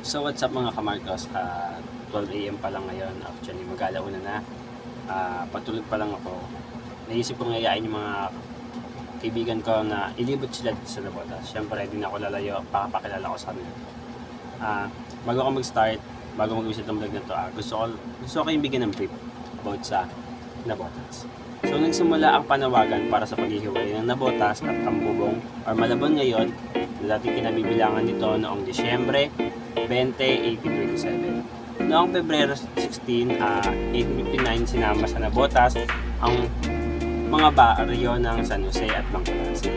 So what's up mga kamarkos, 12 AM pa lang ngayon, actually mag-alauna na, patulog pa lang ako. Naisip kong yayain yung mga kaibigan ko na ilibot sila dito sa Navotas. Siyempre hindi na ako lalayo, pakapakilala ko sa kanila. Bago ako mag-start, bago mag-visit ng vlog na to, gusto ko yung bigyan ng brief about sa Navotas. So nagsimula ang panawagan para sa paghihiwalay ng Navotas at Tambubong or Malabon ngayon na dating kinabibilangan nito noong Disyembre 20, 1827. Noong Pebrero 16, 1859 sinama sa Navotas ang mga baryo ng San Jose at Bangkalasi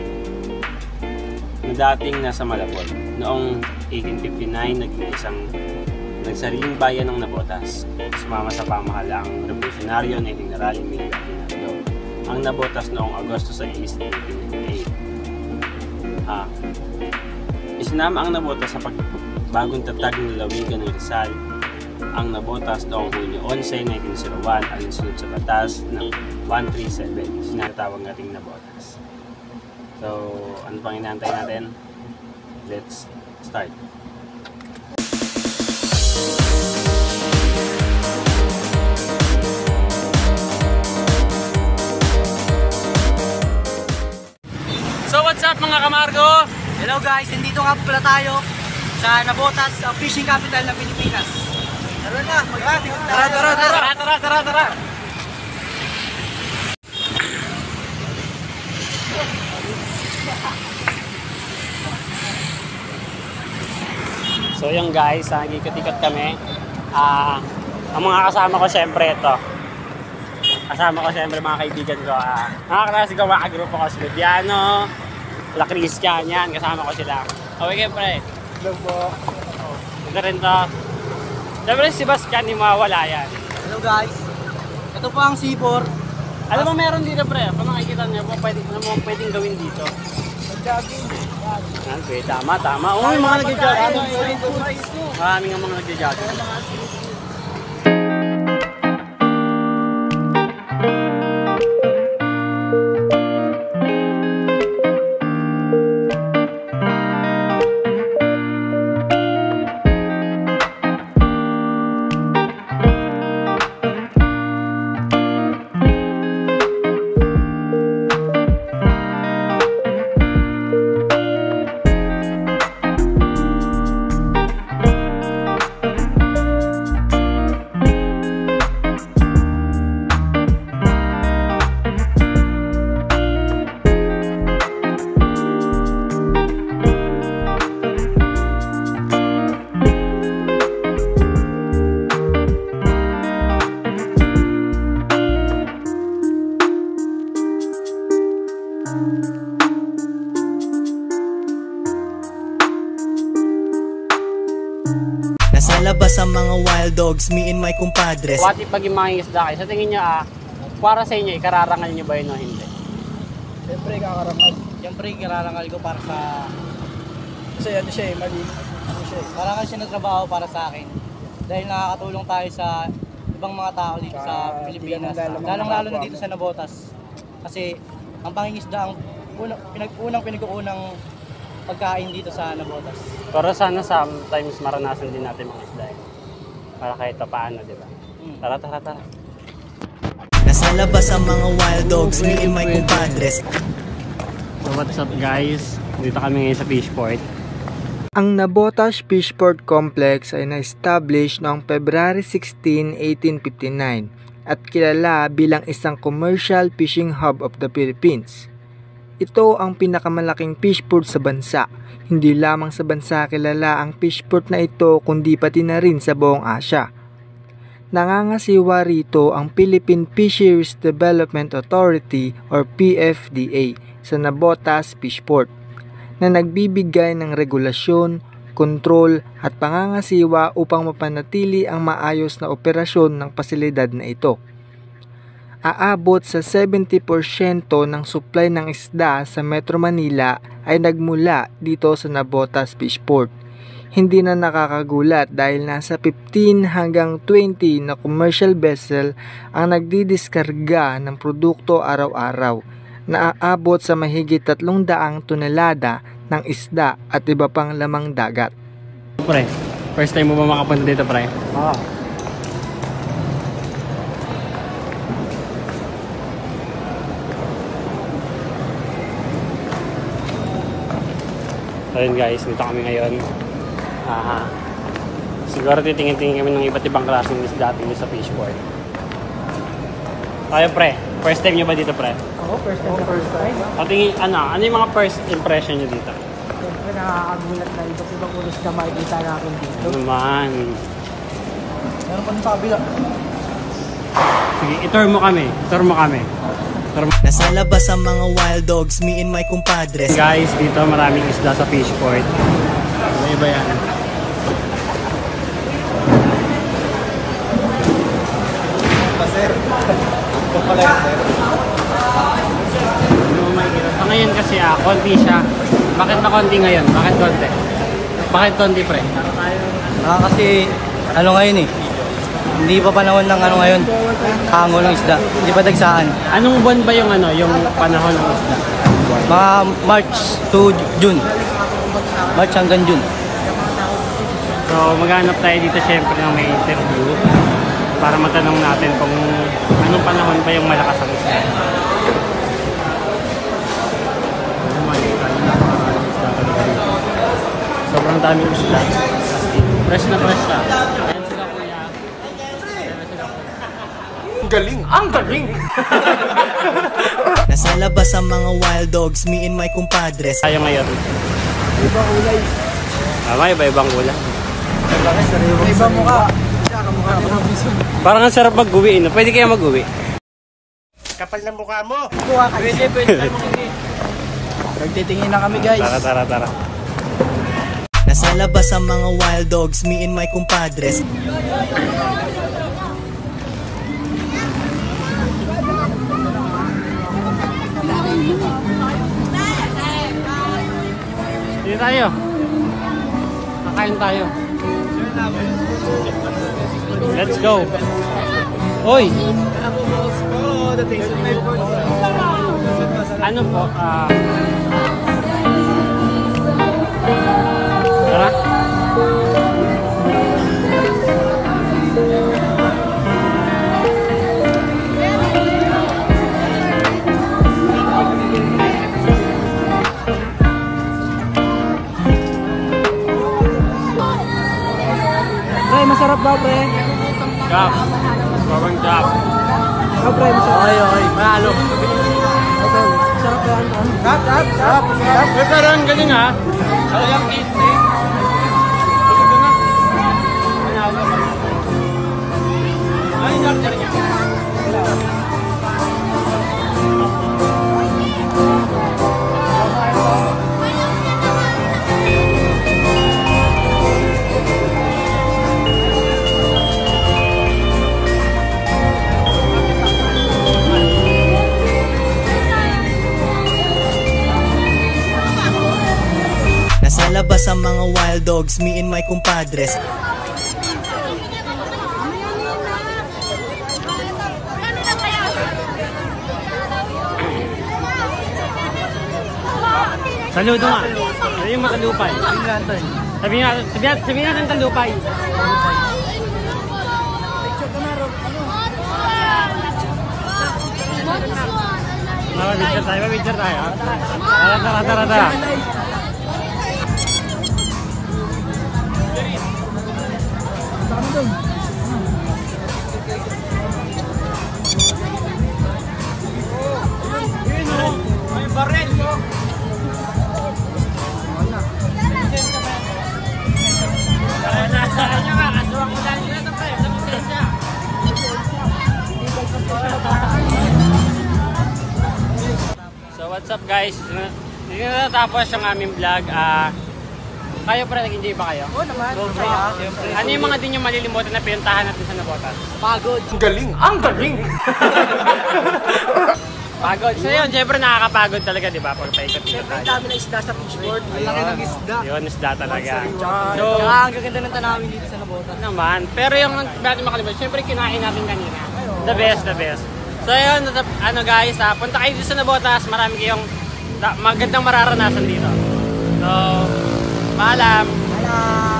na dating nasa Malabon. Noong 1859, naging isang nagsariling bayan ng Navotas. Sumama sa pamahalaang revolusyonaryo na General Emilio Aguinaldo ang Navotas noong Agosto 6, 1898. Isinama ang Navotas sa pagbagong tatag ng lalawigan ng Rizal ang Navotas noong Hunyo 11, 1901 alinsunod sa batas ng 137, sinatawag nating Navotas. So, ano pang inaantay natin? Let's start. So what's up mga kamargo? Hello guys, nandito nga pala tayo sa Navotas, fishing capital ng Pilipinas. Tara na, tara. So yung guys, nag-ikot-ikot kami. Ang mga kasama ko syempre ito. Kasama ko syempre mga kaibigan ko. Mga klase ko, mga grupo ko, si Ludiano, La Christian, yan, kasama ko sila. Okay, pre. Hello po. Ito rin to. Siyempre si Sebastian, hindi mawawala yan. Hello guys. Ito po ang C4. Alam mo meron dito pre, kung makikita niyo po, pwedeng gawin dito. Jogging. Yan, pre, tama. Uy, mga nagja-jogging. Maraming ang mga nagja-jogging. Nasa labas ang mga wild dogs, me and my compadres. What if pag yung mga isda kayo, sa tingin nyo, para sa inyo, ikararangal nyo ba yun o hindi? Siyempre kakarangal. Siyempre kararangal ko para sa... Kasi ano siya eh, mali. Ano siya eh. Karangal siya ng trabaho para sa akin. Dahil nakakatulong tayo sa ibang mga tao dito sa Pilipinas. Lalong-lalo na dito sa Navotas. Kasi ang pangingisda ang unang pinag-uunang pagkain dito sa Navotas. Pero sana sometimes maranasan din natin mga isda eh. Para kahit paano, di ba? Tara. Nasa labas ang mga wild dogs, me and my compadres. So what's up guys? Dito kami ngayon sa Fishport. Ang Navotas Fishport Complex ay na-establish noong February 16, 1859 at kilala bilang isang commercial fishing hub of the Philippines. Ito ang pinakamalaking fishport sa bansa. Hindi lamang sa bansa kilala ang fishport na ito kundi pati na rin sa buong Asya. Nangangasiwa rito ang Philippine Fisheries Development Authority or PFDA sa Navotas Fishport na nagbibigay ng regulasyon, kontrol at pangangasiwa upang mapanatili ang maayos na operasyon ng pasilidad na ito. Aabot sa 70% ng supply ng isda sa Metro Manila ay nagmula dito sa Navotas Fishport. Hindi na nakakagulat dahil nasa 15 hanggang 20 na commercial vessel ang nagdidiskarga ng produkto araw-araw na aabot sa mahigit 300 tonelada ng isda at iba pang lamang dagat. Pre, First time mo ba makapunta dito, pre? Oo. Ayun guys, dito kami ngayon. Siguro titingin-tingin kami ng iba't ibang klaseng isda dito sa fishport. Tayo pre, first time nyo ba dito pre? Oo, first time. O tingin, ano yung mga first impression nyo dito? Siyempre nakakagulat na iba't ibang ulos na makikita natin dito. Ano naman? Meron pa sa kabila. Sige, i-tour mo kami. Nasa labas ang mga wild dogs, me and my compadres. Guys, dito maraming isda sa fishport. Iba yan. So ngayon kasi konti siya. Bakit ba konti ngayon? Bakit konti? Bakit konti pre? Kasi ano ngayon eh. Hindi pa panahon ng ano ngayon. Hango ng isda. Hindi pa dagsaan. Anong buwan ba yung yung panahon ng isda? Mga March to June. March hanggang June. So maghanap tayo dito syempre ng may interview para matanong natin kung anong panahon ba yung malakas ang isda. Sobrang daming isda. Fresh na fresh siya. Ayan sila kuya. Ang galing! Nasa labas ang mga wild dogs, me and my compadres. Tayo ngayon. Ibang ulay. Tama, iba-ibang ulam. Ibang mukha. Parang ang sarap mag-uwi. No? Pwede kaya mag-uwi? Kapal ng mukha mo. Pwede tayo makinig. Nagtitingin na kami guys. Tara. Nasa labas ang mga wild dogs, me and my compadres. Dito tayo. Kakain tayo. Let's go. Hoy! Ano po? Tara. Pre, masarap daw pre. Chop. Sobrang chop. Pre, masarap. Okay. Mahalo. Masarap ba yan? Sarap. Pero ang galing ha. Talagang easy. Ito na. Ay, doctor niya. Nasa labas ang mga wild dogs, me and my compadres. Saludo nga. Sabi yung matalupay. Sabihin natin talupay. Picture tayo. Tara. May baril mo. So what's up guys? Hindi na natapos yung aming vlog. Kayo pre, nag-enjoy ba kayo? Oo naman. Ano yung mga din yung malilimutan na pinuntahan natin sa Navotas? Pagod. Ang galing! Pagod. So yun, syempre nakakapagod talaga, di ba? Pag paikot-ikot Ang tayo. dami na isda sa fishboard. Ang laki ng isda. Yun, isda talaga. So, So, ang gaganda ng tanawin dito sa Navotas. naman. Pero yung natin makalimutan, syempre kinain natin kanina. The best. So yun, ano guys, punta kayo dito sa Navotas. Marami kayong magandang mararanasan dito. So, paalam. Hello.